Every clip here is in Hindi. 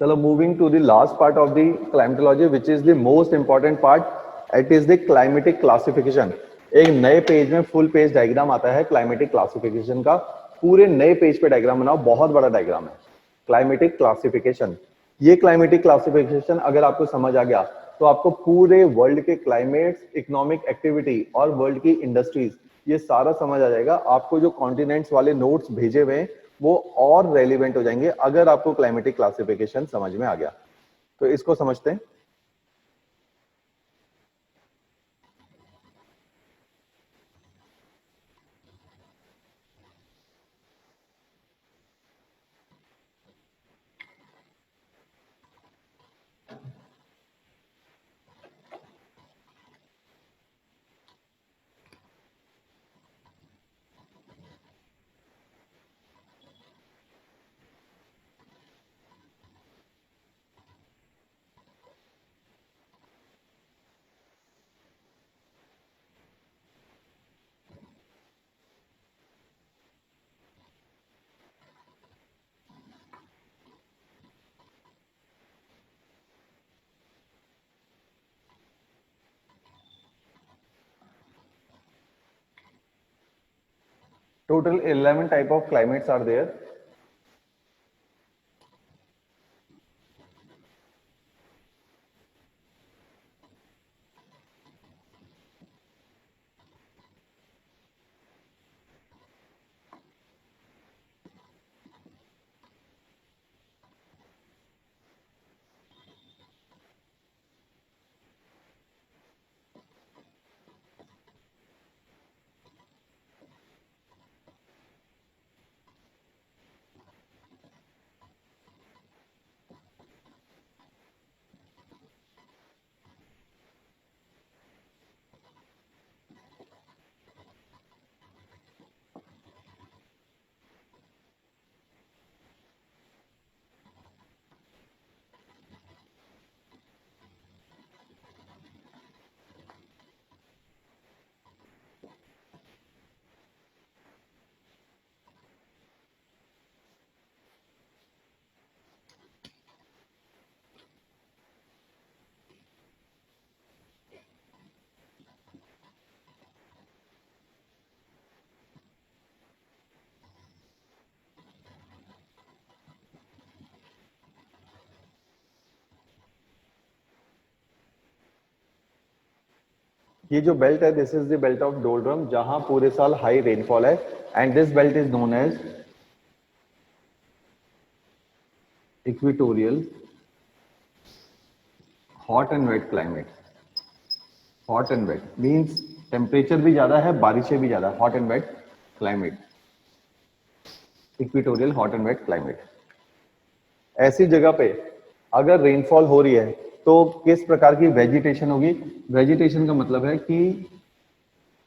चलो moving to the last part of the climatology which is the most important part, it is the climatic classification. एक नए पेज में फुल पेज डायग्राम आता है क्लाइमेटिक क्लासिफिकेशन का। पूरे नए पेज पे डायग्राम बनाओ, बहुत बड़ा डायग्राम है क्लाइमेटिक क्लासिफिकेशन। ये क्लाइमेटिक क्लासिफिकेशन अगर आपको समझ आ गया तो आपको पूरे वर्ल्ड के क्लाइमेट्स, इकोनॉमिक एक्टिविटी और वर्ल्ड की इंडस्ट्रीज ये सारा समझ आ जाएगा। आपको जो कॉन्टिनेंट्स वाले नोट्स भेजे हुए हैं वो और रेलिवेंट हो जाएंगे अगर आपको क्लाइमेटिक क्लासिफिकेशन समझ में आ गया। तो इसको समझते हैं। Total 11 type of climates are there. ये जो बेल्ट है this is the belt of doldrum जहां पूरे साल हाई रेनफॉल है and this belt is known as equatorial hot and wet climate. Hot and wet means temperature भी ज्यादा है, बारिशें भी ज्यादा। Hot and wet climate, equatorial hot and wet climate. ऐसी जगह पे अगर रेनफॉल हो रही है तो किस प्रकार की वेजिटेशन होगी? वेजिटेशन का मतलब है कि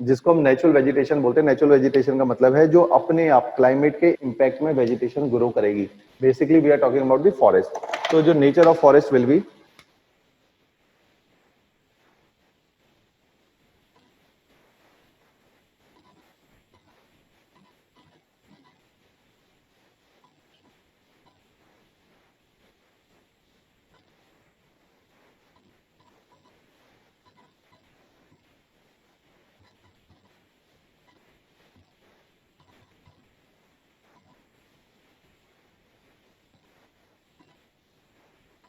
जिसको हम नेचुरल वेजिटेशन बोलते हैं। नेचुरल वेजिटेशन का मतलब है जो अपने आप क्लाइमेट के इंपैक्ट में वेजिटेशन ग्रो करेगी। Basically we are talking about the forest. तो जो nature of forest will be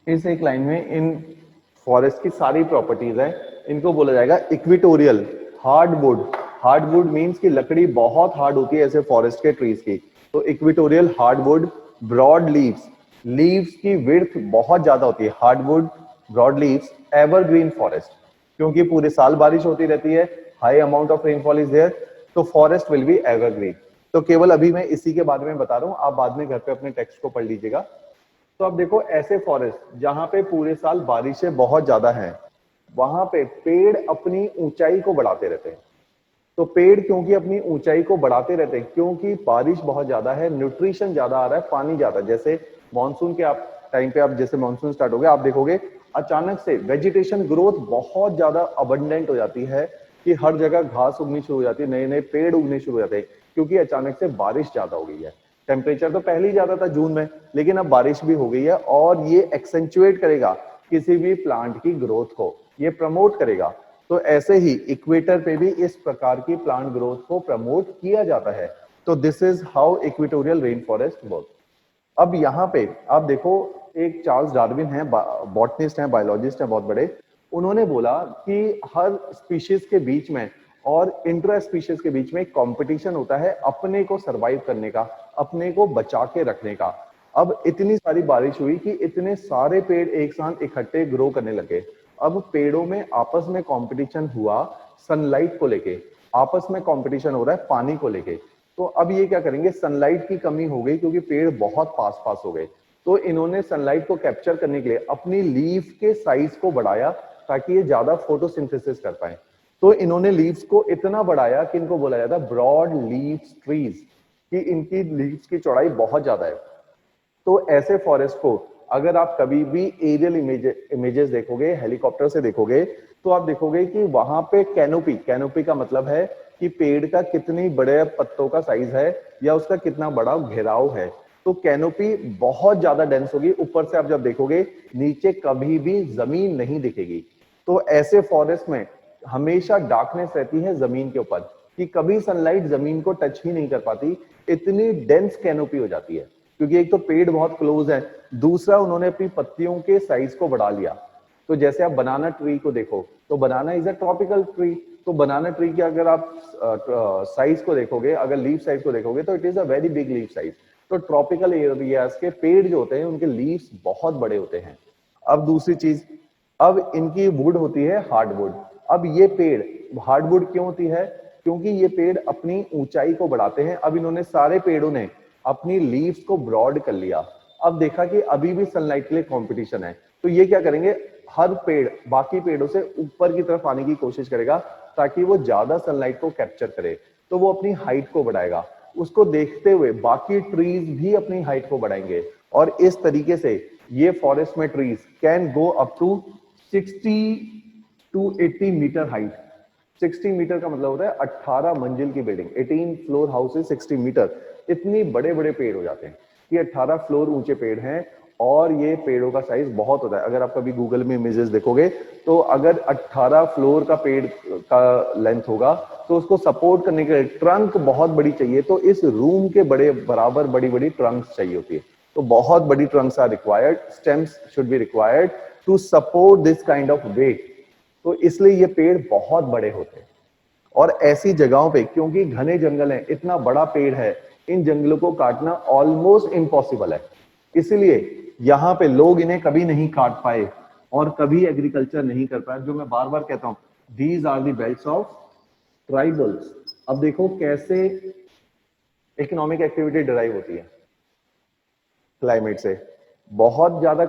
इस एक लाइन में इन फॉरेस्ट की सारी प्रॉपर्टीज है, इनको बोला जाएगा इक्वेटोरियल हार्डवुड। हार्डवुड मींस कि लकड़ी बहुत हार्ड होती है ऐसे फॉरेस्ट के ट्रीज की। तो equatorial hardwood, broad leaves, leaves की विड्थ बहुत ज्यादा होती है। Hardwood, broad leaves, evergreen forest क्योंकि पूरे साल बारिश होती रहती है, high amount of rainfall is there, तो फॉरेस्ट विल बी एवरग्रीन। तो केवल अभी मैं इसी के बारे में बता रहा हूं, आप बाद में घर पे अपने टेक्स्ट को पढ़ लीजिएगा। तो अब देखो ऐसे फॉरेस्ट जहां पे पूरे साल बारिशें बहुत ज्यादा हैं, वहां पे पेड़ अपनी ऊंचाई को बढ़ाते रहते हैं। तो पेड़ क्योंकि अपनी ऊंचाई को बढ़ाते रहते हैं क्योंकि बारिश बहुत ज्यादा है, न्यूट्रिशन ज्यादा आ रहा है, पानी ज्यादा। जैसे मानसून के आप टाइम पे, आप जैसे मानसून स्टार्ट हो गया, आप देखोगे अचानक से वेजिटेशन ग्रोथ बहुत ज्यादा अबंडेंट हो जाती है कि हर जगह घास उगनी शुरू हो जाती है, नए नए पेड़ उगने शुरू हो जाते हैं क्योंकि अचानक से बारिश ज्यादा हो गई है। टेम्परेचर तो पहले ही ज्यादा था जून में, लेकिन अब बारिश भी हो गई है और ये एक्सेंचुएट करेगा किसी भी प्लांट की ग्रोथ को, ये प्रमोट करेगा। तो ऐसे ही इक्वेटर पे भी इस प्रकार की प्लांट ग्रोथ को प्रमोट किया जाता है। तो this is how equatorial rain forest work. अब यहाँ पे आप देखो, एक चार्ल्स डार्विन है, बॉटनिस्ट है, बायोलॉजिस्ट है बहुत बड़े, उन्होंने बोला कि हर स्पीशीज के बीच में और इंट्रा स्पीशीज के बीच में एक कंपटीशन होता है अपने को सरवाइव करने का, अपने को बचा के रखने का। अब इतनी सारी बारिश हुई कि इतने सारे पेड़ एक साथ इकट्ठे ग्रो करने लगे। अब पेड़ों में आपस में कंपटीशन हुआ सनलाइट को लेके, आपस में कंपटीशन हो रहा है पानी को लेके। तो अब ये क्या करेंगे, सनलाइट की कमी हो गई क्योंकि पेड़ बहुत पास पास हो गए, तो इन्होंने सनलाइट को कैप्चर करने के लिए अपनी लीफ के साइज को बढ़ाया ताकि ये ज्यादा फोटोसिंथेसिस कर पाए। तो इन्होंने लीव्स को इतना बढ़ाया कि इनको बोला जाता है ब्रॉड लीव्स ट्रीज, कि इनकी लीव्स की चौड़ाई बहुत ज्यादा है। तो ऐसे फॉरेस्ट को अगर आप कभी भी एरियल इमेजेस देखोगे, हेलीकॉप्टर से देखोगे, तो आप देखोगे कि वहां पे कैनोपी, कैनोपी का मतलब है कि पेड़ का कितनी बड़े पत्तों का साइज है या उसका कितना बड़ा घेराव है। तो कैनोपी बहुत ज्यादा डेंस होगी, ऊपर से आप जब देखोगे नीचे कभी भी जमीन नहीं दिखेगी। तो ऐसे फॉरेस्ट में हमेशा डार्कनेस रहती है जमीन के ऊपर, कि कभी सनलाइट जमीन को टच ही नहीं कर पाती, इतनी डेंस कैनोपी हो जाती है। क्योंकि एक तो पेड़ बहुत क्लोज है, दूसरा उन्होंने अपनी पत्तियों के साइज को बढ़ा लिया। तो जैसे आप बनाना ट्री को देखो, तो बनाना इज अ ट्रॉपिकल ट्री, तो बनाना ट्री की अगर आप साइज को देखोगे, अगर लीफ साइज को देखोगे, तो it is a very big leaf size. तो ट्रॉपिकल एरियाज के पेड़ जो होते हैं उनके लीव्स बहुत बड़े होते हैं। अब दूसरी चीज, अब इनकी वुड होती है हार्डवुड। अब ये पेड़ हार्डवुड क्यों होती है, क्योंकि ये पेड़ अपनी ऊंचाई को बढ़ाते हैं। अब इन्होंने सारे पेड़ों ने अपनी लीव्स को ब्रॉड कर लिया। अब देखा कि अभी भी सनलाइट के लिए कंपटीशन है, तो ये क्या करेंगे, हर पेड़ बाकी पेड़ों से ऊपर की तरफ आने की कोशिश करेगा ताकि वो ज्यादा सनलाइट को कैप्चर करे। तो वो अपनी हाइट को बढ़ाएगा, उसको देखते हुए बाकी ट्रीज भी अपनी हाइट को बढ़ाएंगे। और इस तरीके से ये फॉरेस्ट में trees can go up to 60 to 80 meter height. 60 meter का मतलब होता है 18 मंजिल की building, 18 floor house is 60 meter. इतनी बड़े बड़े पेड़ हो जाते हैं, ये 18 फ्लोर ऊंचे पेड़ हैं और ये पेड़ों का साइज बहुत होता है। अगर आप कभी गूगल में इमेजेस देखोगे, तो अगर 18 फ्लोर का पेड़ का लेंथ होगा तो उसको सपोर्ट करने के लिए ट्रंक बहुत बड़ी चाहिए। तो इस रूम के बड़े बराबर बड़ी बड़ी ट्रंक्स चाहिए होती है। तो बहुत बड़ी trunks are required, stems should be required to support this kind of weight. तो इसलिए ये पेड़ बहुत बड़े होते हैं। और ऐसी जगहों पे, क्योंकि घने जंगल हैं, इतना बड़ा पेड़ है, इन जंगलों को काटना ऑलमोस्ट इम्पॉसिबल है। इसलिए यहाँ पे लोग इन्हें कभी नहीं काट पाए और कभी एग्रीकल्चर नहीं कर पाए। जो मैं बार बार कहता हूँ, these are the belts of tribals. अब देखो कैसे इकोनॉमिक एक्टिविटी डिराइव होती है क्लाइमेट से। बहुत ज्यादा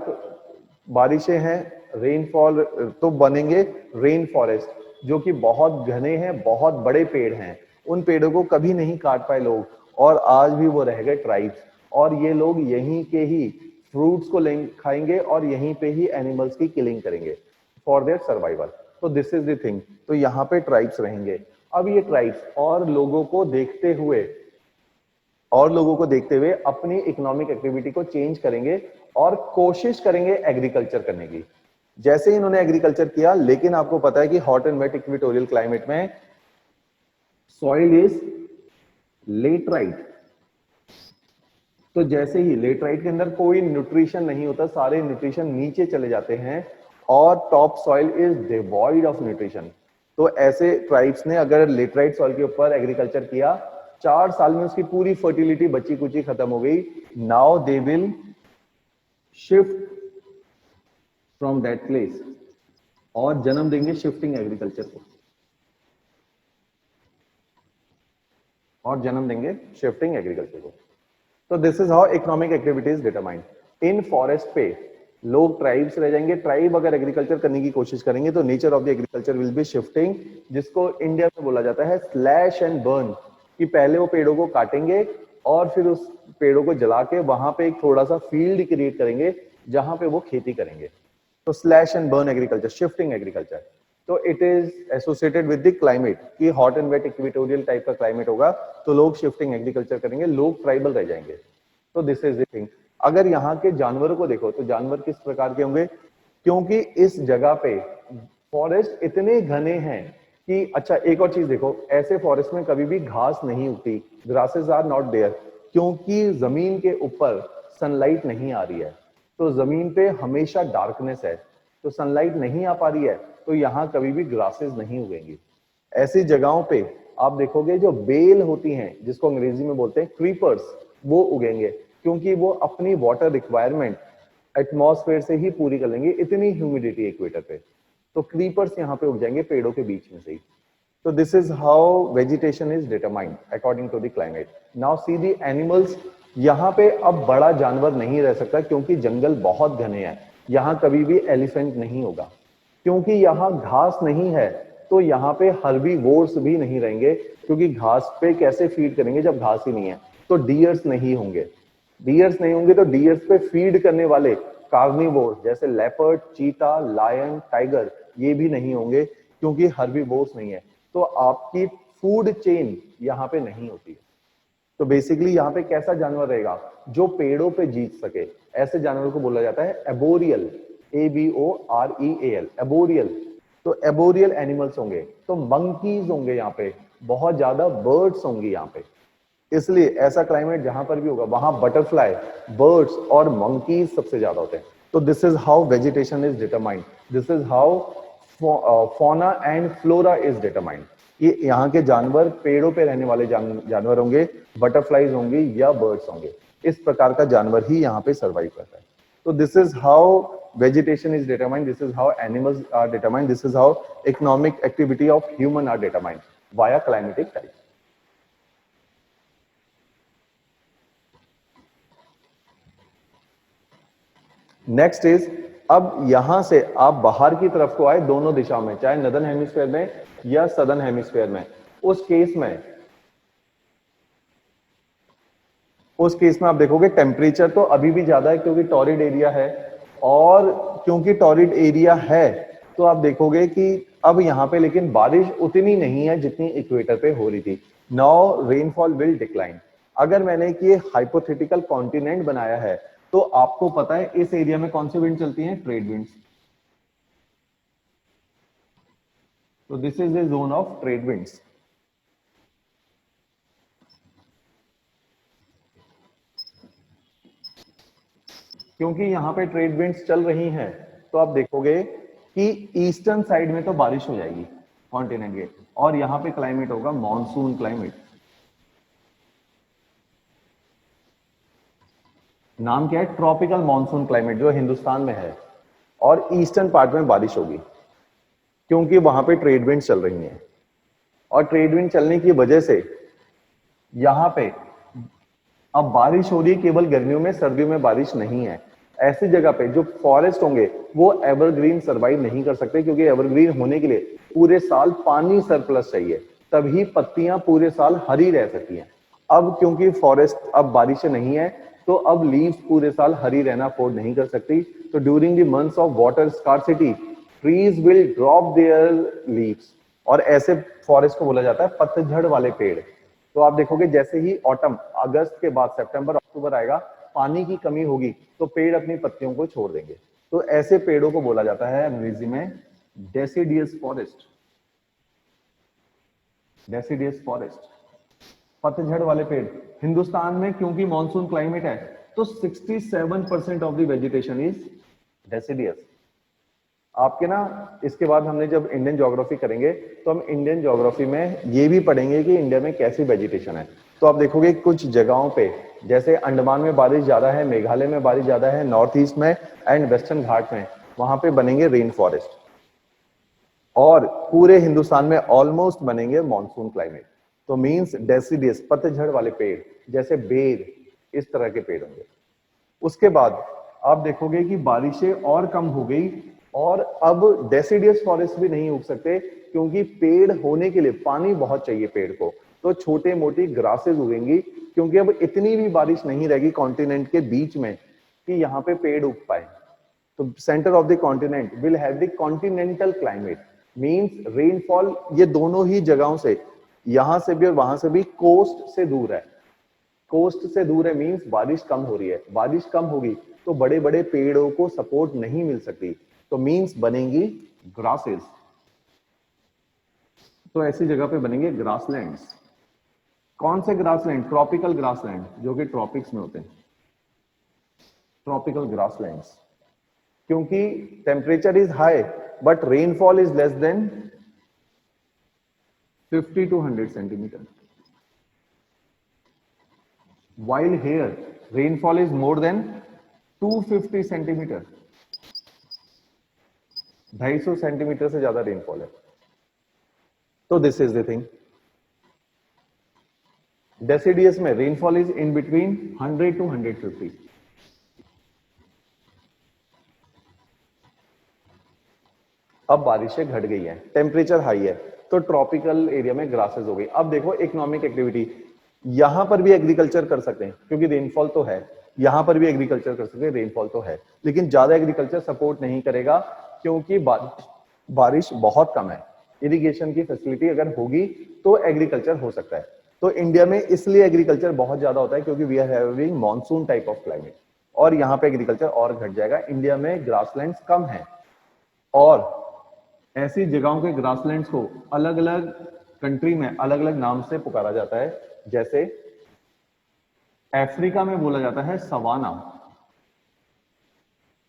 बारिशें हैं, रेनफॉल, तो बनेंगे रेन फॉरेस्ट, जो कि बहुत घने हैं, बहुत बड़े पेड़ हैं। उन पेड़ों को कभी नहीं काट पाए लोग, और आज भी वो रह गए ट्राइब्स। और ये लोग यहीं के ही फ्रूट्स को खाएंगे और यहीं पे ही एनिमल्स की किलिंग करेंगे फॉर देयर सर्वाइवल। तो दिस इज द थिंग। तो यहाँ पे ट्राइब्स रहेंगे। अब ये ट्राइब्स और लोगों को देखते हुए अपनी इकोनॉमिक एक्टिविटी को चेंज करेंगे और कोशिश करेंगे एग्रीकल्चर करने की। जैसे ही इन्होंने एग्रीकल्चर किया, लेकिन आपको पता है कि hot and wet equatorial climate में सॉइल इज लेटराइट। तो जैसे ही लेटराइट के अंदर कोई न्यूट्रिशन नहीं होता, सारे न्यूट्रिशन नीचे चले जाते हैं और top soil is devoid of nutrition. तो ऐसे ट्राइब्स ने अगर लेटराइट सॉइल के ऊपर एग्रीकल्चर किया, 4 साल में उसकी पूरी फर्टिलिटी बची कुची खत्म हो गई। Now they will shift from that place और जन्म देंगे शिफ्टिंग एग्रीकल्चर को, तो this is how economic activities determined. In forest पे लोग ट्राइब्स रह जाएंगे। ट्राइब अगर एग्रीकल्चर करने की कोशिश करेंगे तो nature of the agriculture will be shifting, जिसको इंडिया में बोला जाता है स्लैश एंड बर्न। कि पहले वो पेड़ों को काटेंगे और फिर उस पेड़ों को जला के वहां पे एक थोड़ा सा फील्ड क्रिएट करेंगे जहां पे वो खेती करेंगे। तो slash and burn agriculture, shifting agriculture. तो it is associated with the climate कि hot and wet equatorial type का क्लाइमेट होगा तो लोग शिफ्टिंग एग्रीकल्चर करेंगे, लोग ट्राइबल रह जाएंगे। तो दिस इज द थिंग। अगर यहाँ के जानवरों को देखो तो जानवर किस प्रकार के होंगे, क्योंकि इस जगह पे फॉरेस्ट इतने घने हैं कि अच्छा एक और चीज देखो, ऐसे फॉरेस्ट में कभी भी घास नहीं उगती, ग्रासेस आर नॉट देयर, क्योंकि जमीन के ऊपर सनलाइट नहीं आ रही है। तो जमीन पे हमेशा डार्कनेस है, तो सनलाइट नहीं आ पा रही है, तो यहाँ कभी भी ग्रासेस नहीं उगेंगी। ऐसी जगहों पे आप देखोगे जो बेल होती हैं, जिसको अंग्रेजी में बोलते हैं क्रीपर्स, वो उगेंगे, क्योंकि वो अपनी वाटर रिक्वायरमेंट एटमॉस्फेयर से ही पूरी कर लेंगे, इतनी ह्यूमिडिटी इक्वेटर पे। तो क्रीपर्स यहाँ पे उग जाएंगे पेड़ों के बीच में से ही। तो this is how vegetation is determined according to the climate. Now see the animals. यहाँ पे अब बड़ा जानवर नहीं रह सकता क्योंकि जंगल बहुत घने हैं। यहाँ कभी भी एलिफेंट नहीं होगा, क्योंकि यहाँ घास नहीं है। तो यहाँ पे हर्बीवोर्स भी नहीं रहेंगे, क्योंकि घास पे कैसे फीड करेंगे जब घास ही नहीं है। तो डियर्स नहीं होंगे, डियर्स नहीं होंगे तो डियर्स पे फीड करने वाले कार्निवोर जैसे लेपर्ड, चीता, लायन, टाइगर, ये भी नहीं होंगे, क्योंकि हर्बीवोर्स नहीं है। तो आपकी फूड चेन यहाँ पे नहीं होती है। तो बेसिकली यहाँ पे कैसा जानवर रहेगा, जो पेड़ों पे जीत सके, ऐसे जानवर को बोला जाता है एबोरियल, ABOREAL, एबोरियल। तो एबोरियल एनिमल्स होंगे, तो मंकीज होंगे यहाँ पे, बहुत ज्यादा बर्ड्स होंगी यहाँ पे। इसलिए ऐसा क्लाइमेट जहां पर भी होगा वहां बटरफ्लाई, बर्ड्स और मंकीज सबसे ज्यादा होते हैं। तो this is how vegetation is determined, this is how fauna and flora is determined. ये यहाँ के जानवर पेड़ों पे रहने वाले जानवर होंगे, बटरफ्लाईज होंगे या बर्ड्स होंगे, इस प्रकार का जानवर ही यहाँ पे सर्वाइव करता है। तो this is how vegetation is determined, this is how animals are determined, this is how economic activity of human are determined via climatic type. Next is, अब यहां से आप बाहर की तरफ को आए दोनों दिशा में, चाहे नदर्न हेमिस्फेयर में या सदर्न हेमिस्फेयर में, उस केस में आप देखोगे टेम्परेचर तो अभी भी ज्यादा है क्योंकि टॉरिड एरिया है। और क्योंकि टॉरिड एरिया है तो आप देखोगे कि अब यहाँ पे लेकिन बारिश उतनी नहीं है जितनी इक्वेटर पे हो रही थी। Now rainfall will decline. अगर मैंने कि ये हाइपोथेटिकल कॉन्टिनेंट बनाया है तो आपको पता है इस एरिया में कौन सी विंड चलती हैं, ट्रेड विंड्स। तो this is the zone of trade winds. क्योंकि यहाँ पे ट्रेड विंड्स चल रही हैं तो आप देखोगे कि ईस्टर्न साइड में तो बारिश हो जाएगी कॉन्टिनेंट के, और यहाँ पे क्लाइमेट होगा मॉनसून क्लाइमेट। नाम क्या है, ट्रॉपिकल मॉनसून क्लाइमेट, जो हिंदुस्तान में है। और ईस्टर्न पार्ट में बारिश होगी क्योंकि वहां पे ट्रेड विंड चल रही हैं, और ट्रेड विंड चलने की वजह से यहाँ पे अब बारिश हो रही है केवल गर्मियों में, सर्दियों में बारिश नहीं है। ऐसी जगह पे जो फॉरेस्ट होंगे वो एवरग्रीन सर्वाइव नहीं कर सकते, क्योंकि एवरग्रीन होने के लिए पूरे साल पानी सरप्लस चाहिए, तभी पत्तियां पूरे साल हरी रह सकती हैं। अब क्योंकि फॉरेस्ट अब बारिशें नहीं है तो अब लीव्स पूरे साल हरी रहना अफोर्ड नहीं कर सकती। तो during the months of water scarcity trees will drop there leaves, और ऐसे फॉरेस्ट को बोला जाता है पतझड़ वाले पेड़। तो आप देखोगे जैसे ही ऑटम, अगस्त के बाद सितंबर अक्टूबर आएगा, पानी की कमी होगी तो पेड़ अपनी पत्तियों को छोड़ देंगे। तो ऐसे पेड़ों को बोला जाता है अंग्रेजी में डेसिडियस फॉरेस्ट। डेसिडियस फॉरेस्ट, पतझड़ वाले पेड़। हिंदुस्तान में क्योंकि मॉनसून क्लाइमेट है तो 67% of the vegetation is deciduous. आपके ना इसके बाद हमने जब इंडियन ज्योग्राफी करेंगे तो हम इंडियन ज्योग्राफी में ये भी पढ़ेंगे कि इंडिया में कैसी वेजिटेशन है। तो आप देखोगे कुछ जगहों पे, जैसे अंडमान में बारिश ज्यादा है, मेघालय में बारिश ज्यादा है, नॉर्थ ईस्ट में एंड वेस्टर्न घाट में, वहां पे बनेंगे रेन फॉरेस्ट। और पूरे हिंदुस्तान में ऑलमोस्ट बनेंगे मॉनसून क्लाइमेट। तो मींस डेसिडियस, पतझड़ वाले पेड़, जैसे बेर, इस तरह के पेड़ होंगे। उसके बाद आप देखोगे कि बारिशें और कम हो गई, और अब डेसिडियस फॉरेस्ट भी नहीं उग सकते, क्योंकि पेड़ होने के लिए पानी बहुत चाहिए पेड़ को। तो छोटे मोटी ग्रासेस उगेंगी, क्योंकि अब इतनी भी बारिश नहीं रहेगी कॉन्टिनेंट के बीच में कि यहाँ पे पेड़ उग पाए। तो centre of the continent will have the continental climate. Means rainfall ये दोनों ही जगहों से, यहां से भी और वहां से भी, कोस्ट से दूर है। कोस्ट से दूर है मींस बारिश कम हो रही है। बारिश कम होगी तो बड़े बड़े पेड़ों को सपोर्ट नहीं मिल सकती, तो मींस बनेंगी ग्रासेस। तो ऐसी जगह पे बनेंगे ग्रासलैंड्स। कौन से ग्रासलैंड? ट्रॉपिकल ग्रासलैंड, जो कि ट्रॉपिक्स में होते हैं, ट्रॉपिकल ग्रासलैंड्स। क्योंकि temperature is high but rainfall is less than 50 to 100 centimetre, while here rainfall is more than 250 centimetre, 250 centimetre से ज्यादा रेनफॉल है। तो this is the thing. Deciduous में rainfall is in between 100 to 150। अब बारिशें घट गई हैं, टेम्परेचर हाई है, तो ट्रॉपिकल एरिया में ग्रासेस हो गई। अब देखो इकोनॉमिक एक्टिविटी, यहां पर भी एग्रीकल्चर कर सकते हैं क्योंकि रेनफॉल तो है, यहां पर भी एग्रीकल्चर कर सकते हैं, रेनफॉल तो है, लेकिन ज्यादा एग्रीकल्चर सपोर्ट नहीं करेगा क्योंकि बारिश बहुत कम है। इरिगेशन की फैसिलिटी अगर होगी तो एग्रीकल्चर हो सकता है। तो इंडिया में इसलिए एग्रीकल्चर बहुत ज्यादा होता है क्योंकि we are having monsoon type of climate, और यहाँ पे एग्रीकल्चर और घट जाएगा। इंडिया में ग्रासलैंड्स कम है, और ऐसी जगहों के ग्रासलैंड्स को अलग अलग कंट्री में अलग अलग नाम से पुकारा जाता है। जैसे अफ्रीका में बोला जाता है सवाना,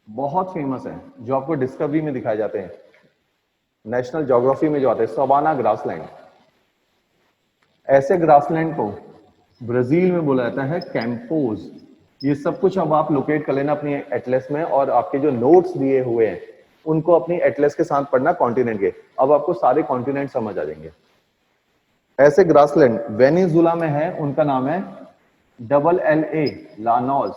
बहुत फेमस है, जो आपको डिस्कवरी में दिखाए जाते हैं, नेशनल ज्योग्राफी में जो आते हैं, सवाना ग्रासलैंड। ऐसे ग्रासलैंड को ब्राजील में बोला जाता है कैंपोज। ये सब कुछ अब आप लोकेट कर लेना अपनी एटलस में, और आपके जो नोट्स दिए हुए हैं उनको अपनी एटलस के साथ पढ़ना कॉन्टिनेंट के, अब आपको सारे कॉन्टिनेंट समझ आ जाएंगे। ऐसे ग्रासलैंड वेनेजुला में है, उनका नाम है LLA, लानोस।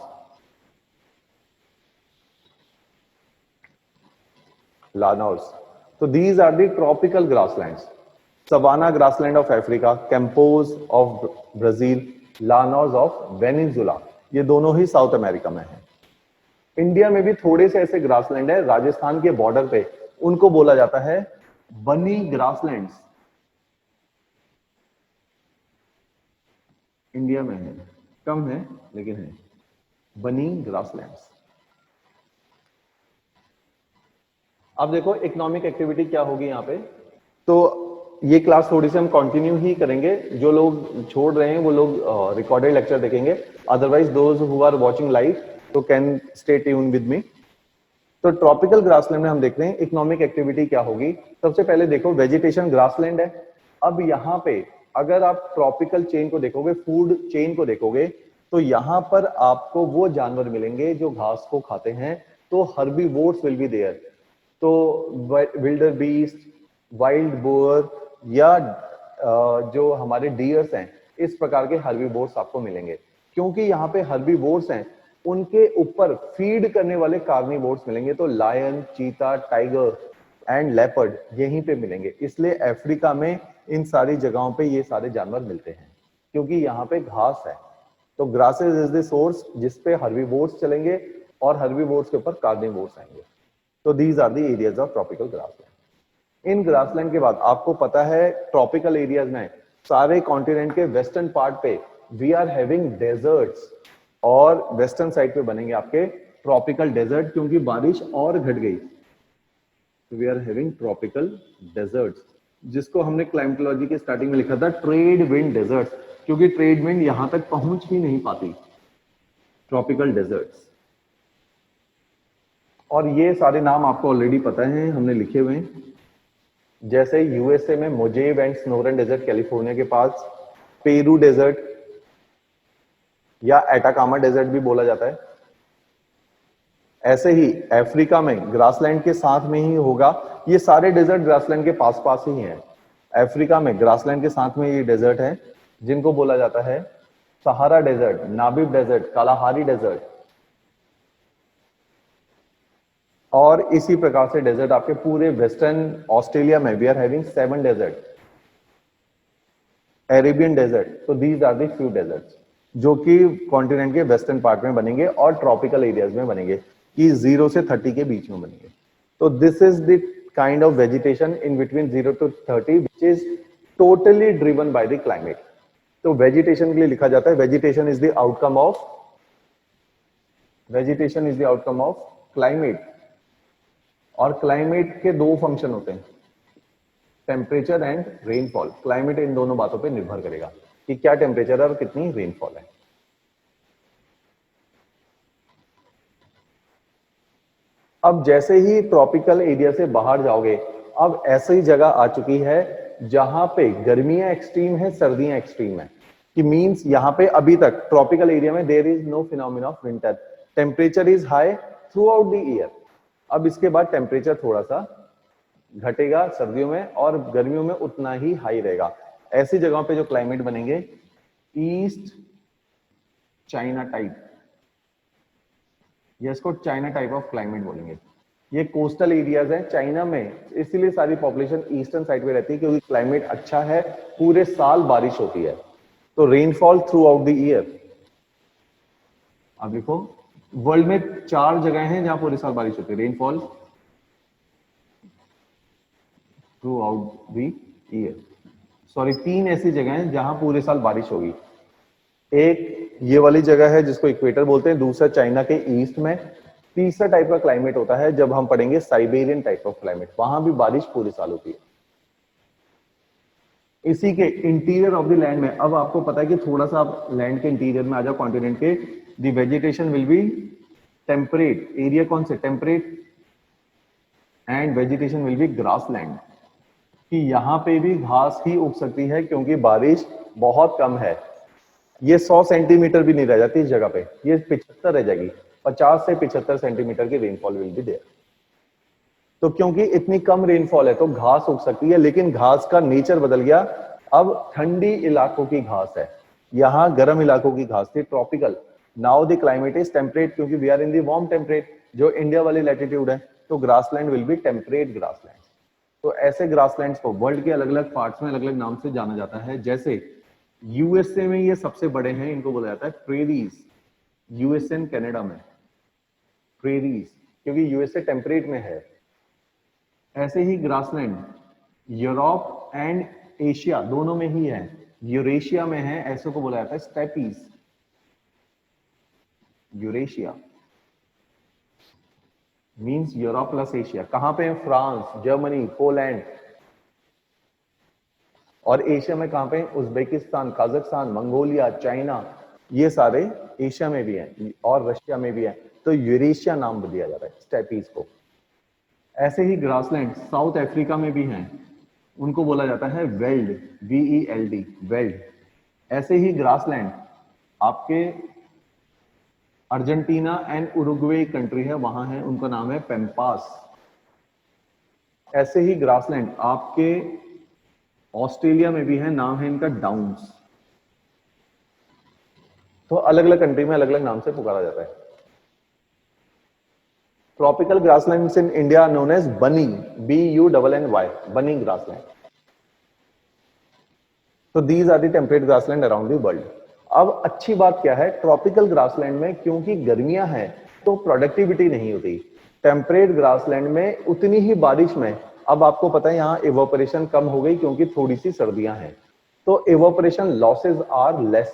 लानोस। तो these are the tropical grasslands. Savanna grassland of Africa, Campos of Brazil, Llanos of Venezuela, ये दोनों ही साउथ अमेरिका में है। इंडिया में भी थोड़े से ऐसे ग्रासलैंड है राजस्थान के बॉर्डर पे, उनको बोला जाता है बनी ग्रासलैंड्स। इंडिया में है, कम है लेकिन है, बनी ग्रासलैंड्स। अब देखो इकोनॉमिक एक्टिविटी क्या होगी यहाँ पे। तो ये क्लास थोड़ी सी हम कंटिन्यू ही करेंगे, जो लोग छोड़ रहे हैं वो लोग रिकॉर्डेड लेक्चर देखेंगे, otherwise those who are watching live तो can stay tune with me. तो ट्रॉपिकल ग्रासलैंड में हम देखते हैं इकोनॉमिक एक्टिविटी क्या होगी। सबसे पहले देखो वेजिटेशन ग्रासलैंड है। अब यहाँ पे अगर आप ट्रॉपिकल चेन को देखोगे, फूड चेन को देखोगे, तो यहाँ पर आपको वो जानवर मिलेंगे जो घास को खाते हैं, तो हर्बीवोर्स विल बी देयर। तो विल्डर बीस्ट, वाइल्ड बोर, या जो हमारे डियर्स हैं, इस प्रकार के हर्बीवोर्स आपको मिलेंगे। क्योंकि यहाँ पे हर्बीवोर्स हैं, उनके ऊपर फीड करने वाले कार्निवोर्स मिलेंगे, तो लायन, चीता, टाइगर एंड लेपर्ड यहीं पे मिलेंगे। इसलिए अफ्रीका में इन सारी जगहों पे ये सारे जानवर मिलते हैं, क्योंकि यहाँ पे घास है। तो ग्रासेस इज द सोर्स जिसपे हर्बीवोर्स चलेंगे, और हर्बीवोर्स के ऊपर कार्निवोर्स आएंगे। तो these are the areas of tropical grassland. इन ग्रासलैंड के बाद आपको पता है ट्रॉपिकल एरियाज में सारे कॉन्टिनेंट के वेस्टर्न पार्ट पे वी आर हैविंग डेजर्ट्स, और वेस्टर्न साइड पे बनेंगे आपके ट्रॉपिकल डेजर्ट, क्योंकि बारिश और घट गई। We are having tropical deserts, जिसको हमने क्लाइमेटोलॉजी के स्टार्टिंग में लिखा था ट्रेड विंड डेजर्ट्स, क्योंकि ट्रेड विंड यहां तक पहुंच ही नहीं पाती। ट्रॉपिकल डेजर्ट्स, और ये सारे नाम आपको ऑलरेडी पता है, हमने लिखे हुए हैं। जैसे यूएसए में मोजेव एंड स्नोरन डेजर्ट, कैलिफोर्निया के पास पेरू डेजर्ट या एटाकामा डेजर्ट भी बोला जाता है। ऐसे ही अफ्रीका में ग्रासलैंड के साथ में ही होगा, ये सारे डेजर्ट ग्रासलैंड के पास पास ही हैं। अफ्रीका में ग्रासलैंड के साथ में ये डेजर्ट हैं, जिनको बोला जाता है Sahara desert, Namib desert, Kalahari desert. और इसी प्रकार से डेजर्ट आपके पूरे वेस्टर्न ऑस्ट्रेलिया में we are having 7 desert, Arabian desert. तो these are the few deserts जो कि कॉन्टिनेंट के वेस्टर्न पार्ट में बनेंगे और ट्रॉपिकल एरियाज में बनेंगे, कि 0 से 30 के बीच में बनेंगे। तो this is the kind of vegetation in between 0 to 30 which is totally driven by the climate. तो vegetation के लिए लिखा जाता है vegetation is the outcome of climate. और climate के दो फंक्शन होते हैं, temperature and rainfall. Climate in दोनों बातों पे निर्भर करेगा कि क्या टेम्परेचर है और कितनी रेनफॉल है. अब जैसे ही ट्रॉपिकल एरिया से बाहर जाओगे, अब ऐसी जगह आ चुकी है जहां पे गर्मियां एक्सट्रीम है, सर्दियां एक्सट्रीम है. कि मींस यहां पे अभी तक ट्रॉपिकल एरिया में there is no phenomena of winter. Temperature is high throughout the year. अब इसके बाद टेम्परेचर थोड़ा सा घटेगा सर्दियों में और गर्मियों में उतना ही हाई रहेगा. ऐसी जगहों पे जो क्लाइमेट बनेंगे ईस्ट चाइना टाइप, या इसको चाइना टाइप ऑफ क्लाइमेट बोलेंगे. ये कोस्टल एरियाज हैं चाइना में, इसीलिए सारी पॉपुलेशन ईस्टर्न साइड पे रहती है क्योंकि क्लाइमेट अच्छा है, पूरे साल बारिश होती है. तो rainfall through out the year. अब देखो वर्ल्ड में 4 जगह हैं जहां पूरे साल बारिश होती है. Rainfall through out the year, sorry 3 ऐसी जगह हैं जहां पूरे साल बारिश होगी. एक ये वाली जगह है जिसको इक्वेटर बोलते हैं, दूसरा चाइना के ईस्ट में, तीसरा टाइप का क्लाइमेट होता है जब हम पढ़ेंगे साइबेरियन टाइप ऑफ क्लाइमेट, वहां भी बारिश पूरे साल होती है. इसी के इंटीरियर ऑफ द लैंड में, अब आपको पता है कि थोड़ा सा आप लैंड के इंटीरियर में आ जाओ, कॉन्टिनेंट के, the vegetation will be temperate. Area कौन से? Temperate. And vegetation will be grass land. कि यहां पे भी घास ही उग सकती है क्योंकि बारिश बहुत कम है. ये 100 सेंटीमीटर भी नहीं रह जाती इस जगह पे, ये 75 रह जाएगी. 50 से 75 सेंटीमीटर की रेनफॉल विल बी देयर. तो क्योंकि इतनी कम रेनफॉल है तो घास उग सकती है, लेकिन घास का नेचर बदल गया. अब ठंडी इलाकों की घास है, यहाँ गर्म इलाकों की घास थी, tropical. Now the climate is temperate क्योंकि we are in the warm temperate, जो इंडिया वाली लैटिट्यूड है. तो grassland will be temperate grassland. तो ऐसे ग्रासलैंड्स को वर्ल्ड के अलग अलग पार्ट्स में अलग अलग नाम से जाना जाता है. जैसे यूएसए में ये सबसे बड़े हैं, इनको बोला जाता है प्रेरीज. यूएसए एंड कनाडा में प्रेरीज, क्योंकि यूएसए टेम्परेट में है. ऐसे ही ग्रासलैंड यूरोप एंड एशिया दोनों में ही है. यूरेशिया में है, ऐसे को बोला जाता है steppes. Eurasia means Europe plus Asia. कहां पे है? France, Germany, Poland. और एशिया में कहां पे? उज्बेकिस्तान, कजाकिस्तान, मंगोलिया, चाइना, ये सारे एशिया में भी हैं और रशिया में भी हैं. तो यूरेशिया नाम दिया जाता है स्टेपीज को. ऐसे ही ग्रासलैंड साउथ अफ्रीका में भी हैं, उनको बोला जाता है वेल्ड, VELD, वेल्ड. ऐसे ही ग्रासलैंड आपके अर्जेंटीना एंड उरुग्वे कंट्री है, वहां है, उनका नाम है पेम्पास. ऐसे ही ग्रासलैंड आपके ऑस्ट्रेलिया में भी है, नाम है इनका डाउन्स. तो अलग अलग कंट्री में अलग अलग नाम से पुकारा जाता है. Tropical grasslands in India known as Banni, BUNNY, Banni grassland. तो these are the temperate grassland around the world. अब अच्छी बात क्या है, ट्रॉपिकल ग्रासलैंड में क्योंकि गर्मियां हैं तो प्रोडक्टिविटी नहीं होती. टेम्परेट ग्रासलैंड में उतनी ही बारिश में, अब आपको पता है यहाँ इवोपरेशन कम हो गई क्योंकि थोड़ी सी सर्दियां हैं, तो इवोपरेशन लॉसेस आर लेस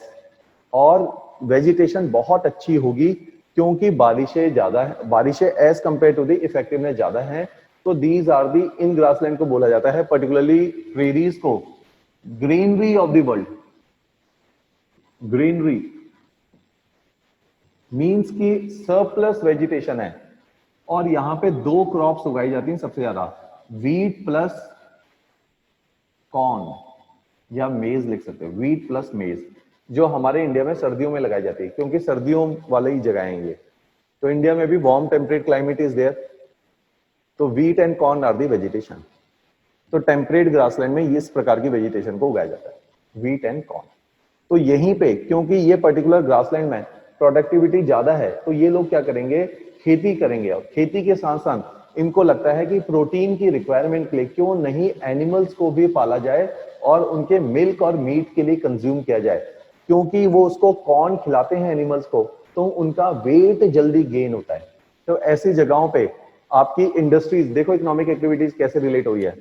और वेजिटेशन बहुत अच्छी होगी क्योंकि बारिशें ज्यादा है, बारिशें as compared to the effectiveness ज्यादा है. तो दीज आर दी, इन ग्रासलैंड को बोला जाता है पर्टिकुलरली प्रेरीज को greenery of the world. Greenery means की सरप्लस वेजिटेशन है और यहां पे 2 क्रॉप्स उगाई जाती हैं सबसे ज्यादा, वीट प्लस कॉर्न, या मेज लिख सकते हैं, वीट प्लस मेज, जो हमारे इंडिया में सर्दियों में लगाई जाती है क्योंकि सर्दियों वाले ही जगह हैं ये. तो इंडिया में भी warm temperate climate is there, तो wheat and corn are the vegetation. तो टेम्परेट ग्रासलैंड में इस प्रकार की वेजिटेशन को उगाया जाता है, वीट एंड कॉर्न. तो यहीं पे क्योंकि ये पर्टिकुलर ग्रासलैंड में प्रोडक्टिविटी ज्यादा है तो ये लोग क्या करेंगे, खेती करेंगे. और खेती के साथ साथ इनको लगता है कि प्रोटीन की रिक्वायरमेंट के लिए क्यों नहीं एनिमल्स को भी पाला जाए और उनके मिल्क और मीट के लिए कंज्यूम किया जाए. क्योंकि वो उसको कॉर्न खिलाते हैं एनिमल्स को तो उनका वेट जल्दी गेन होता है. तो ऐसी जगहों पे आपकी इंडस्ट्रीज देखो, इकोनॉमिक एक्टिविटीज कैसे रिलेट हुई है,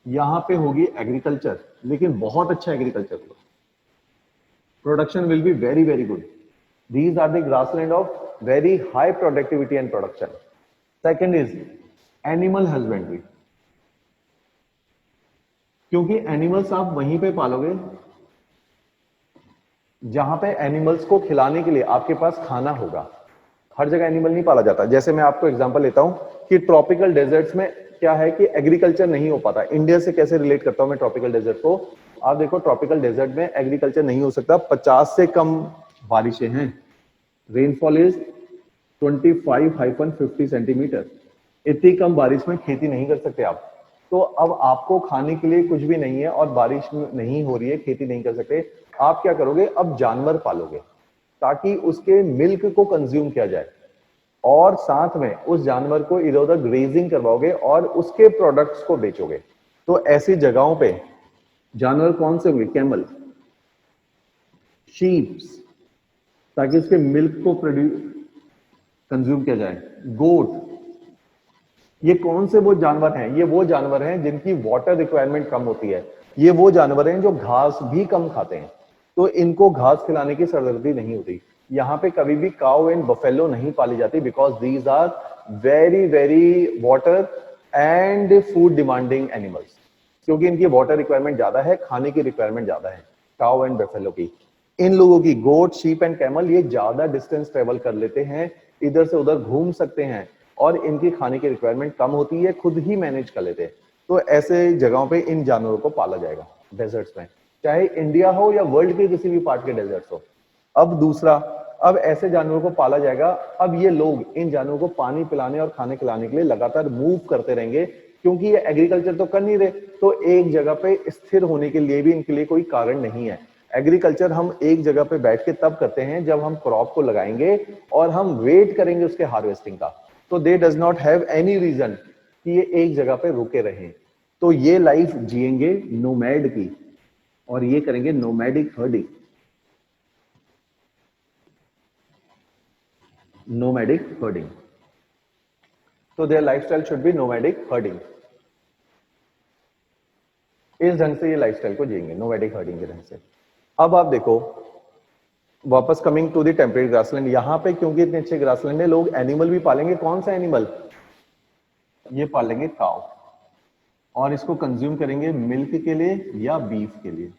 यहां पे होगी एग्रीकल्चर, लेकिन बहुत अच्छा एग्रीकल्चर होगा, production will be very very good. These are the grassland of very high productivity and production. Second is animal husbandry. क्योंकि एनिमल्स आप वहीं पे पालोगे जहां पे एनिमल्स को खिलाने के लिए आपके पास खाना होगा. हर जगह एनिमल नहीं पाला जाता. जैसे मैं आपको एग्जांपल लेता हूं कि ट्रॉपिकल डेजर्ट्स में क्या है कि एग्रीकल्चर नहीं हो पाता. इंडिया से कैसे रिलेट करता हूं मैं ट्रॉपिकल डेजर्ट को, आप देखो ट्रॉपिकल डेजर्ट में एग्रीकल्चर नहीं हो सकता. 50 से कम बारिशें हैं. Rainfall is 25-50 centimetre. इतनी कम बारिश में खेती नहीं कर सकते आप. तो अब आपको खाने के लिए कुछ भी नहीं है और बारिश नहीं हो रही है, खेती नहीं कर सकते. आप क्या करोगे, अब जानवर पालोगे ताकि उसके मिल्क को कंज्यूम किया जाए और साथ में उस जानवर को इधर उधर ग्रेजिंग करवाओगे और उसके प्रोडक्ट्स को बेचोगे. तो ऐसी जगहों पे जानवर कौन से होंगे, कैमल, शीप्स, ताकि उसके मिल्क को कंज्यूम किया जाए. गोट, ये कौन से वो जानवर हैं, ये वो जानवर हैं जिनकी वाटर रिक्वायरमेंट कम होती है. ये वो जानवर हैं जो घास भी कम खाते हैं, तो इनको घास खिलाने की सरदर्दी नहीं होती. यहां पे कभी भी काउ एंड बफेलो नहीं पाली जाती because these are very very water and food demanding animals. क्योंकि इनकी वाटर रिक्वायरमेंट ज्यादा है, खाने की रिक्वायरमेंट ज्यादा है काउ एंड बफेलो की. इन लोगों की गोट, शीप एंड कैमल ये ज्यादा डिस्टेंस ट्रेवल कर लेते हैं, इधर से उधर घूम सकते हैं और इनकी खाने की रिक्वायरमेंट कम होती है, खुद ही मैनेज कर लेते हैं. तो ऐसे जगहों पे इन जानवरों को पाला जाएगा डेजर्ट्स में, चाहे इंडिया हो या वर्ल्ड के किसी भी पार्ट के डेजर्ट्स हो. अब दूसरा, अब ऐसे जानवरों को पाला जाएगा. अब ये लोग इन जानवरों को पानी पिलाने और खाने खिलाने के लिए लगातार मूव करते रहेंगे क्योंकि ये एग्रीकल्चर तो कर नहीं रहे, तो एक जगह पे स्थिर होने के लिए भी इनके लिए कोई कारण नहीं है. एग्रीकल्चर हम एक जगह पे बैठ के तब करते हैं जब हम क्रॉप को लगाएंगे और हम वेट करेंगे उसके हार्वेस्टिंग का. तो they does not have any reason कि ये एक जगह पे रुके रहें. तो ये लाइफ जिएंगे नोमैड की और ये करेंगे नोमैडिक हर्डिंग. Nomadic herding. तो their lifestyle should be nomadic herding. इस ढंग से ये लाइफस्टाइल को जिएंगे नोमैडिक हर्डिंग के ढंग से. अब आप देखो, वापस coming to the temperate grassland, यहां पे क्योंकि इतने अच्छे ग्रासलैंड है, लोग एनिमल भी पालेंगे. कौन सा एनिमल, ये पालेंगे काउ, और इसको कंज्यूम करेंगे मिल्क के लिए या बीफ के लिए.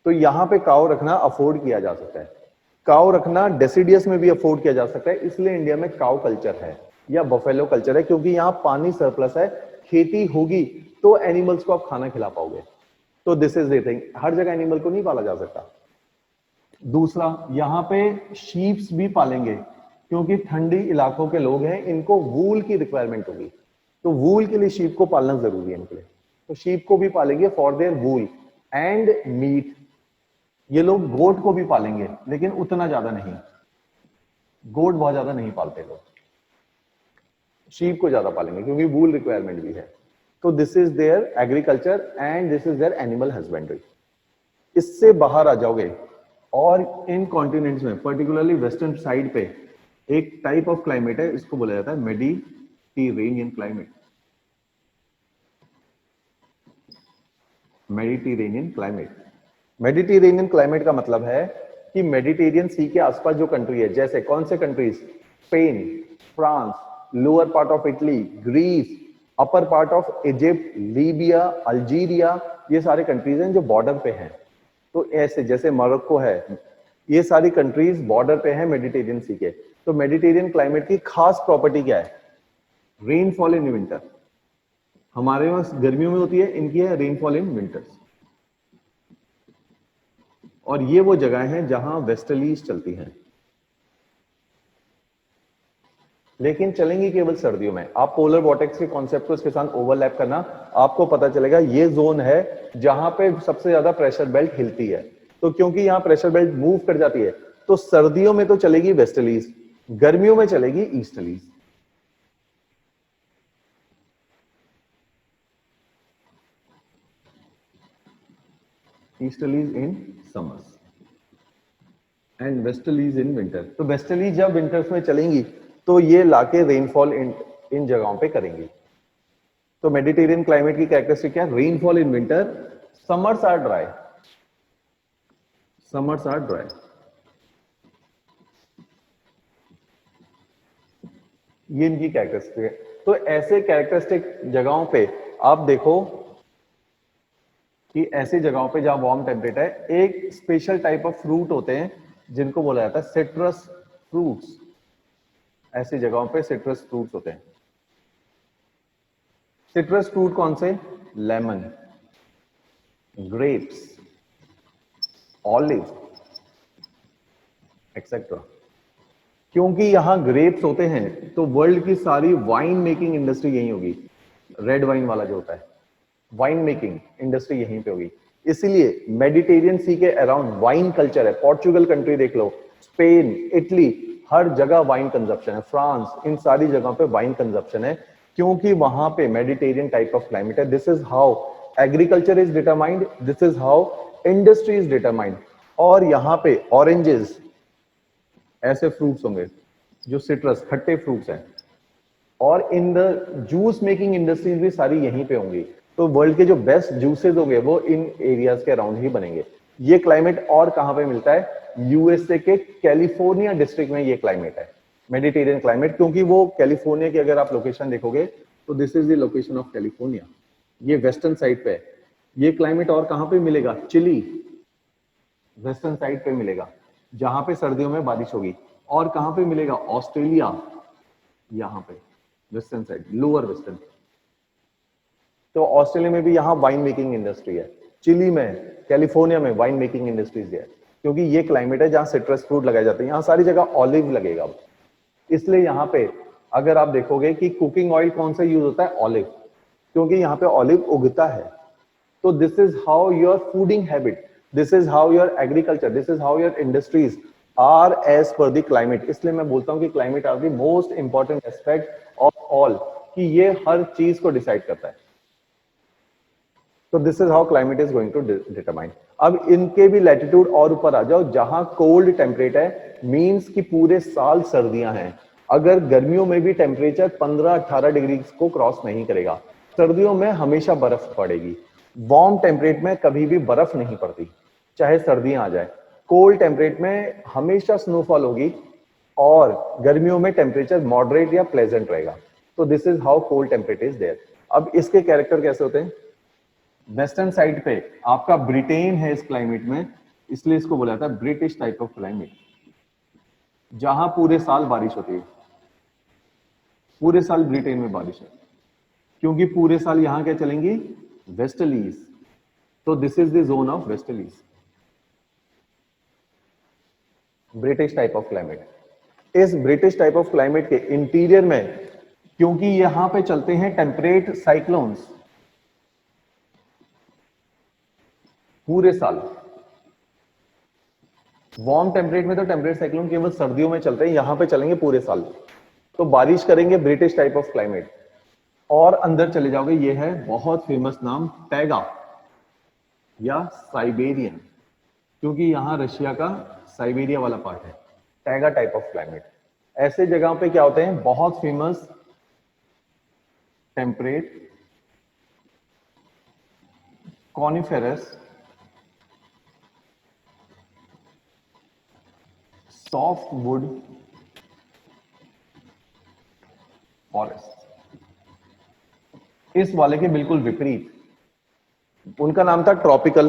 तो यहां पे काउ रखना अफोर्ड किया जा सकता है. काउ रखना डेसिडियस में भी अफोर्ड किया जा सकता है, इसलिए इंडिया में काउ कल्चर है या बफेलो कल्चर है, क्योंकि यहां पानी सरप्लस है, खेती होगी तो एनिमल्स को आप खाना खिला पाओगे. तो दिस इज द थिंग, हर जगह एनिमल को नहीं पाला जा सकता. दूसरा, यहां पे शीप्स भी पालेंगे क्योंकि ठंडी इलाकों के लोग हैं, इनको वूल की रिक्वायरमेंट होगी, तो वूल के लिए शीप को पालना जरूरी है इनके लिए. तो शीप को भी पालेंगे for their wool and meat. ये लोग गोट को भी पालेंगे लेकिन उतना ज्यादा नहीं, गोट बहुत ज्यादा नहीं पालते लोग, शीप को ज्यादा पालेंगे क्योंकि वूल रिक्वायरमेंट भी है. तो this is their agriculture and this is their animal husbandry. इससे बाहर आ जाओगे और इन कॉन्टिनेंट्स में पर्टिकुलरली वेस्टर्न साइड पे एक टाइप ऑफ क्लाइमेट है, इसको बोला जाता है Mediterranean climate. Mediterranean climate. Mediterranean climate का मतलब है कि मेडिटेरियन सी के आसपास जो कंट्री है, जैसे कौन से countries, Spain, France, lower part of Italy, Greece, upper part of Egypt, Libya, Algeria, ये सारे कंट्रीज हैं जो बॉर्डर पे हैं. तो ऐसे जैसे मोरक्को है, ये सारी कंट्रीज बॉर्डर पे हैं मेडिटेरियन सी के. तो मेडिटेरियन क्लाइमेट की खास प्रॉपर्टी क्या है, रेनफॉल इन विंटर. हमारे वहां गर्मियों में होती है, इनकी है रेनफॉल इन विंटर्स. और ये वो जगह हैं जहां वेस्टर्लीज चलती हैं, लेकिन चलेंगी केवल सर्दियों में. आप पोलर वॉर्टेक्स के कॉन्सेप्ट को इसके साथ ओवरलैप करना, आपको पता चलेगा ये जोन है जहां पे सबसे ज्यादा प्रेशर बेल्ट हिलती है. तो क्योंकि यहां प्रेशर बेल्ट मूव कर जाती है, तो सर्दियों में तो चलेगी वेस्टर्लीज, गर्मियों में चलेगी easterlies. Easterlies in summers. And westerlies in winter. तो वेस्टर्लीज जब विंटर्स में चलेंगी तो ये लाके रेनफॉल इन जगहों पे करेंगी। तो मेडिटेरियन क्लाइमेट की कैरेक्टरिस्टिक क्या है? Rainfall in winter, summers are dry, summers are dry. ये इनकी कैरेक्टरिस्टिक है। तो ऐसे कैरेक्टरिस्टिक जगहों पे आप देखो कि ऐसी जगहों पे जहां वार्म टेम्परेचर है, एक स्पेशल टाइप ऑफ फ्रूट होते हैं जिनको बोला जाता है सिट्रस फ्रूट्स। ऐसी जगहों पे सिट्रस फ्रूट्स होते हैं। सिट्रस फ्रूट कौन से? Lemon, grapes, olive etcetera. क्योंकि यहां ग्रेप्स होते हैं तो वर्ल्ड की सारी वाइन मेकिंग इंडस्ट्री यहीं होगी। रेड वाइन वाला जो होता है, वाइन मेकिंग इंडस्ट्री यहीं पे होगी। इसीलिए मेडिटेरियन सी के अराउंड वाइन कल्चर है। पोर्चुगल कंट्री देख लो, स्पेन, इटली, हर जगह वाइन कंजप्शन है। फ्रांस, इन सारी जगहों पे वाइन कंजप्शन है क्योंकि वहां पे मेडिटेरियन टाइप ऑफ क्लाइमेट है। This is how agriculture is determined, this is how industry is determined. और यहाँ पे ऑरेंजेस, ऐसे फ्रूट्स होंगे जो सिट्रस खट्टे फ्रूट्स हैं, और in the juice making industries भी सारी यहीं पे होंगी। तो वर्ल्ड के जो बेस्ट जूसेस होंगे वो इन एरियाज के अराउंड ही बनेंगे। ये क्लाइमेट और कहां पे मिलता है? यूएसए के कैलिफोर्निया डिस्ट्रिक्ट में ये क्लाइमेट है, मेडिटेरियन क्लाइमेट। क्योंकि वो कैलिफोर्निया की अगर आप लोकेशन देखोगे तो this is the location of California, ये वेस्टर्न साइड पे है। ये क्लाइमेट और कहां पे मिलेगा? चिली, वेस्टर्न साइड पे मिलेगा जहां पे सर्दियों में बारिश होगी। और कहां पे मिलेगा? ऑस्ट्रेलिया, यहां पे वेस्टर्न साइड, लोअर वेस्टर्न। तो ऑस्ट्रेलिया में भी यहां वाइन मेकिंग इंडस्ट्री है, चिली में, कैलिफोर्निया में वाइन मेकिंग इंडस्ट्रीज है। क्योंकि ये क्लाइमेट है जहां सिट्रस फ्रूट लगाए जाते हैं। यहां सारी जगह ऑलिव लगेगा, इसलिए यहां पे अगर आप देखोगे कि कुकिंग ऑयल कौन सा यूज होता है? ऑलिव, क्योंकि यहां पे ऑलिव उगता है। तो this is how your fooding habit, this is how your agriculture, this is how your industries are as per the climate. इसलिए मैं बोलता हूं कि climate are the most important aspect of all, कि ये हर चीज को डिसाइड करता है। तो this is how climate is going to determine. अब इनके भी लैटिट्यूड और ऊपर आ जाओ, जहां कोल्ड टेम्परेचर है, मींस कि पूरे साल सर्दियां हैं। अगर गर्मियों में भी टेम्परेचर 15-18 डिग्री को क्रॉस नहीं करेगा। सर्दियों में हमेशा बर्फ पड़ेगी। वार्म टेम्परेचर में कभी भी बर्फ नहीं पड़ती, चाहे सर्दियां आ जाए। कोल्ड टेम्परेचर में हमेशा स्नोफॉल होगी, और गर्मियों में टेम्परेचर मॉडरेट या प्लेजेंट रहेगा। तो this is how cold temperature is there. अब इसके कैरेक्टर कैसे होते हैं? वेस्टर्न साइड पे आपका ब्रिटेन है इस क्लाइमेट में, इसलिए इसको बोला जाता है ब्रिटिश टाइप ऑफ क्लाइमेट, जहां पूरे साल बारिश होती है। पूरे साल ब्रिटेन में बारिश है, क्योंकि पूरे साल यहां क्या चलेंगी? वेस्टर्लीज। तो this is the zone of westerlies, British type of climate. इस ब्रिटिश टाइप ऑफ क्लाइमेट के इंटीरियर में, क्योंकि यहां पे चलते हैं टेम्परेट साइक्लोन्स पूरे साल। वार्म टेम्परेट में तो टेम्परेट साइक्लोन केवल सर्दियों में चलते हैं, यहां पे चलेंगे पूरे साल। तो बारिश करेंगे, ब्रिटिश टाइप ऑफ क्लाइमेट। और अंदर चले जाओगे, ये है बहुत फेमस नाम, टैगा या साइबेरियन, क्योंकि यहां रशिया का साइबेरिया वाला पार्ट है। Taiga type of climate. ऐसे जगहों पे क्या होते हैं? बहुत famous temperate coniferous soft wood forest. इस वाले के बिल्कुल विपरीत, उनका नाम था ट्रॉपिकल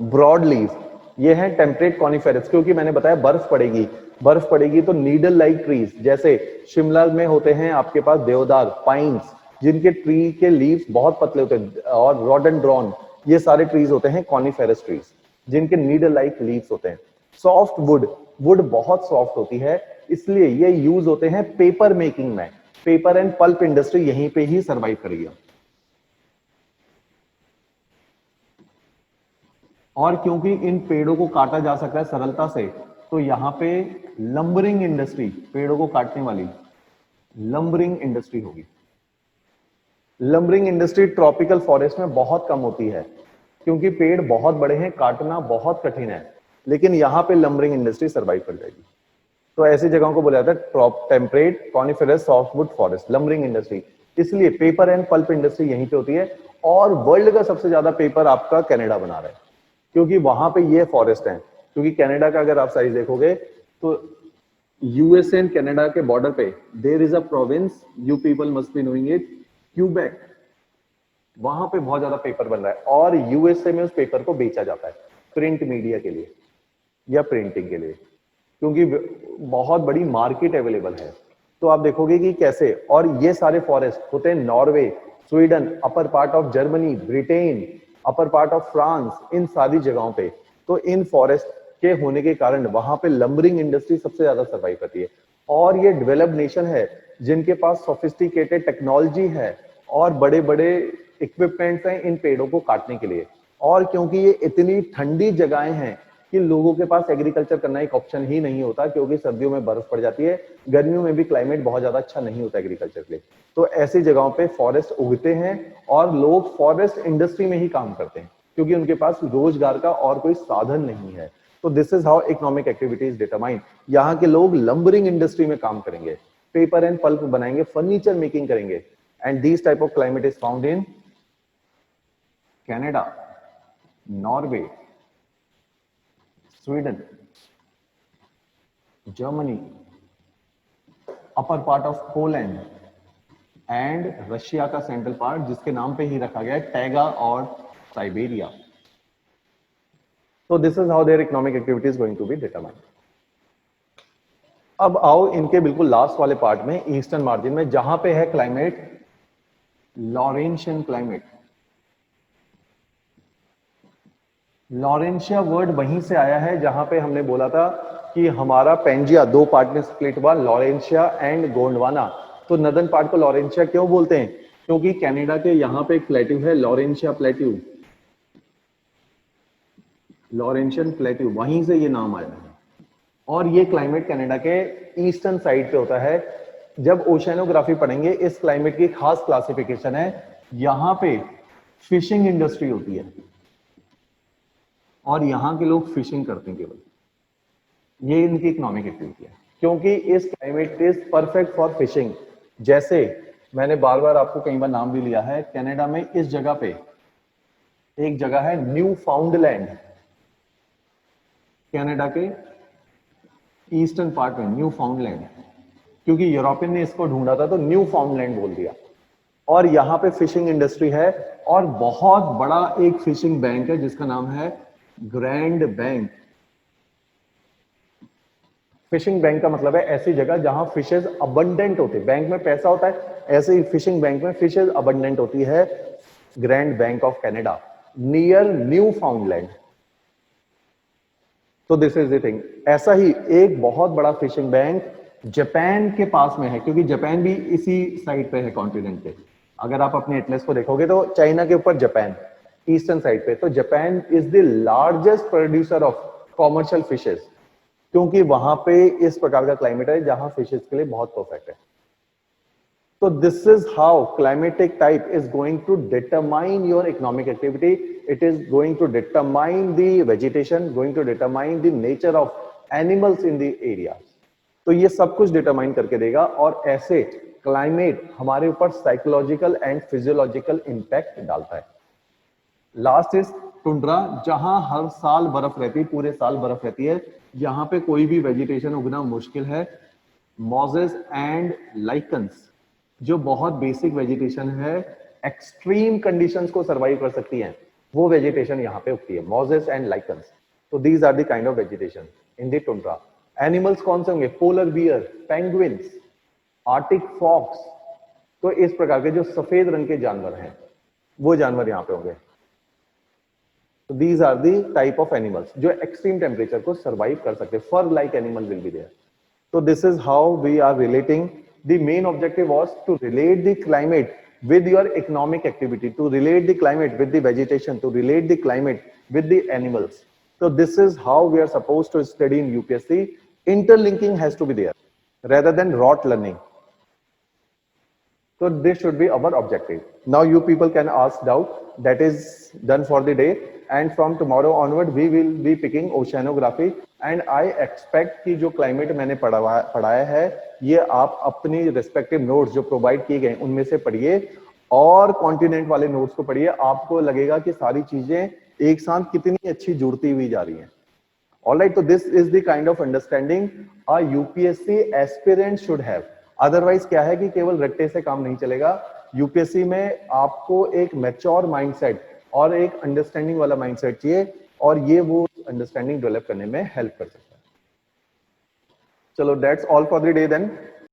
ब्रॉड लीफ। ये है टेम्परेट कॉनिफेरस, क्योंकि मैंने बताया बर्फ पड़ेगी। बर्फ पड़ेगी तो नीडल लाइक ट्रीज, जैसे शिमला में होते हैं आपके पास देवदार, पाइन्स, जिनके ट्री के लीव्स बहुत पतले होते हैं, और रोडेंड्रॉन, ये सारे ट्रीज होते हैं कॉनिफेरस ट्रीज, जिनके नीडल लाइक लीव्स होते हैं। सॉफ्ट वुड, वुड बहुत सॉफ्ट होती है, इसलिए ये यूज होते हैं पेपर मेकिंग में। पेपर एंड पल्प इंडस्ट्री यहीं पे ही सर्वाइव करेगी। और क्योंकि इन पेड़ों को काटा जा सकता है सरलता से, तो यहां पे लंबरिंग इंडस्ट्री, पेड़ों को काटने वाली लंबरिंग इंडस्ट्री होगी। लंबरिंग इंडस्ट्री ट्रॉपिकल फॉरेस्ट में बहुत कम होती है, क्योंकि पेड़ बहुत बड़े हैं, काटना बहुत कठिन है। लेकिन यहाँ पे लंबरिंग इंडस्ट्री सर्वाइव कर जाएगी। तो ऐसी जगहों को बोला जाता है temperate coniferous softwood forest, lumbering industry. इसलिए पेपर एंड पल्प इंडस्ट्री यहीं पे होती है, और वर्ल्ड का सबसे ज्यादा पेपर आपका कनाडा बना रहा है, क्योंकि वहां पे ये फॉरेस्ट है। क्योंकि कनाडा का अगर आप साइज देखोगे तो यूएसए एंड कनाडा के बॉर्डर पे there is a province, you people must be knowing it, Quebec. वहां पे बहुत ज्यादा पेपर बन रहा है, और यूएसए में उस पेपर को बेचा जाता है प्रिंट मीडिया के लिए या प्रिंटिंग के लिए, क्योंकि बहुत बड़ी मार्केट अवेलेबल है। तो आप देखोगे कि कैसे, और ये सारे फॉरेस्ट होते हैं Norway, Sweden, upper part of Germany, Britain, upper part of France, इन सारी जगहों पे। तो इन फॉरेस्ट के होने के कारण वहां पे लंबरिंग इंडस्ट्री सबसे ज्यादा सर्वाइव करती है, और ये डेवलप्ड नेशन है जिनके पास सोफिस्टिकेटेड टेक्नोलॉजी है और बड़े बड़े इक्विपमेंट्स हैं इन पेड़ों को काटने के लिए। और क्योंकि ये इतनी ठंडी जगहें हैं कि लोगों के पास एग्रीकल्चर करना एक ऑप्शन ही नहीं होता, क्योंकि सर्दियों में बर्फ पड़ जाती है, गर्मियों में भी क्लाइमेट बहुत ज्यादा अच्छा नहीं होता एग्रीकल्चर के लिए। तो ऐसी जगहों पे फॉरेस्ट उगते हैं और लोग फॉरेस्ट इंडस्ट्री में ही काम करते हैं, क्योंकि उनके पास रोजगार का और कोई साधन नहीं है। तो this is how economic activities determine. यहाँ के लोग लंबरिंग इंडस्ट्री में काम करेंगे, पेपर एंड पल्प बनाएंगे, फर्नीचर मेकिंग करेंगे, and this type of climate is found in Canada, Norway, Sweden, Germany, upper part of Poland and Russia का सेंट्रल पार्ट, जिसके नाम पे ही रखा गया है टैगा और साइबेरिया। तो this is how their economic activity is going to be determined. अब आओ इनके बिल्कुल लास्ट वाले पार्ट में, ईस्टर्न मार्जिन में, जहां पे है climate Laurentian climate. Laurentia word वहीं से आया है जहां पे हमने बोला था कि हमारा पेंजिया दो पार्ट में स्प्लिट हुआ, लॉरेंशिया एंड गोंडवाना। तो नदर्न पार्ट को लॉरेंशिया क्यों बोलते हैं? क्योंकि कनाडा के यहां पे एक प्लेट्यू है, लॉरेंशिया प्लेट्यू, लॉरेंशियन प्लेट्यू, वहीं से ये नाम आया है। और ये क्लाइमेट कनाडा के ईस्टर्न साइड पे होता है। जब ओशियानोग्राफी पढ़ेंगे, इस क्लाइमेट की खास क्लासिफिकेशन है। यहां पे फिशिंग इंडस्ट्री होती है और यहां के लोग फिशिंग करते हैं केवल, ये इनकी इकोनॉमिक एक्टिविटी है, क्योंकि इस climate is perfect for fishing. जैसे मैंने बार बार आपको कई बार नाम भी लिया है, कनाडा में इस जगह पे एक जगह है न्यू फाउंडलैंड, कनाडा के ईस्टर्न पार्ट में न्यू फाउंडलैंड, क्योंकि यूरोपियन ने इसको ढूंढा था तो न्यू फाउंडलैंड बोल दिया। और यहां पे फिशिंग इंडस्ट्री है, और बहुत बड़ा एक फिशिंग बैंक है जिसका नाम है ग्रैंड बैंक। फिशिंग बैंक का मतलब है ऐसी जगह जहां फिशेज अबंडेंट होते, बैंक में पैसा होता है, ऐसे ही फिशिंग बैंक में फिशेज अबंडेंट होती है। Grand bank of Canada near new फाउंडलैंड। तो दिस इज द थिंग। ऐसा ही एक बहुत बड़ा फिशिंग बैंक जापान के पास में है, क्योंकि जापान भी इसी साइड पे है कॉन्टिनेंट पे। अगर आप अपने एटलस को देखोगे तो चाइना के ऊपर जापान, ईस्टर्न साइड पे। तो Japan is the largest producer of commercial fishes, क्योंकि वहां पे इस प्रकार का क्लाइमेट है जहां फिशेस के लिए बहुत परफेक्ट है। So this is how climatic type is going to determine your economic activity. It is going to determine the vegetation, going to determine the nature of animals in the areas. तो ये सब कुछ डिटरमाइन करके देगा, और ऐसे क्लाइमेट हमारे ऊपर साइकोलॉजिकल एंड फिजियोलॉजिकल इंपैक्ट डालता है। लास्ट इज टुंड्रा, जहां हर साल बर्फ रहती है, पूरे साल बर्फ रहती है, यहां पे कोई भी वेजिटेशन उगना मुश्किल है। मॉजेस एंड लाइकन्स, जो बहुत बेसिक वेजिटेशन है, एक्सट्रीम कंडीशंस को सर्वाइव कर सकती हैं, वो वेजिटेशन यहां पे उगती है, मॉजेस एंड लाइकन्स। तो these are the kind of vegetation in the tundra. Animals कौन से होंगे? Polar bear, penguins, arctic fox. तो इस प्रकार के जो सफेद रंग के जानवर हैं, वो जानवर यहां पे होंगे। तो these are the type of animals जो एक्सट्रीम टेम्परेचर को सर्वाइव कर सकते हैं। Fur like animal will be there. So this is how we are relating. The main objective was to relate the climate with your economic activity, to relate the climate with the vegetation, to relate the climate with the animals. So this is how we are supposed to study in UPSC. Interlinking has to be there rather than rote learning. So this should be our objective. Now you people can ask doubt. That is done for the day. And from tomorrow onward, we will be picking oceanography. And I expect कि जो climate मैंने पढ़ाया है, ये आप अपनी respective notes जो provide किए गए उनमें से पढ़िए और continent वाले notes को पढ़िए. आपको लगेगा कि सारी चीजें एक साथ कितनी अच्छी जुड़ती हुई जा रही हैं. All right, so this is the kind of understanding a UPSC aspirant should have. Otherwise क्या है कि केवल रट्टे से काम नहीं चलेगा. यूपीएससी में आपको एक मैच्योर माइंडसेट और एक अंडरस्टैंडिंग वाला माइंडसेट चाहिए और ये वो अंडरस्टैंडिंग डेवलप करने में हेल्प कर सकता है. चलो that's all for the day then.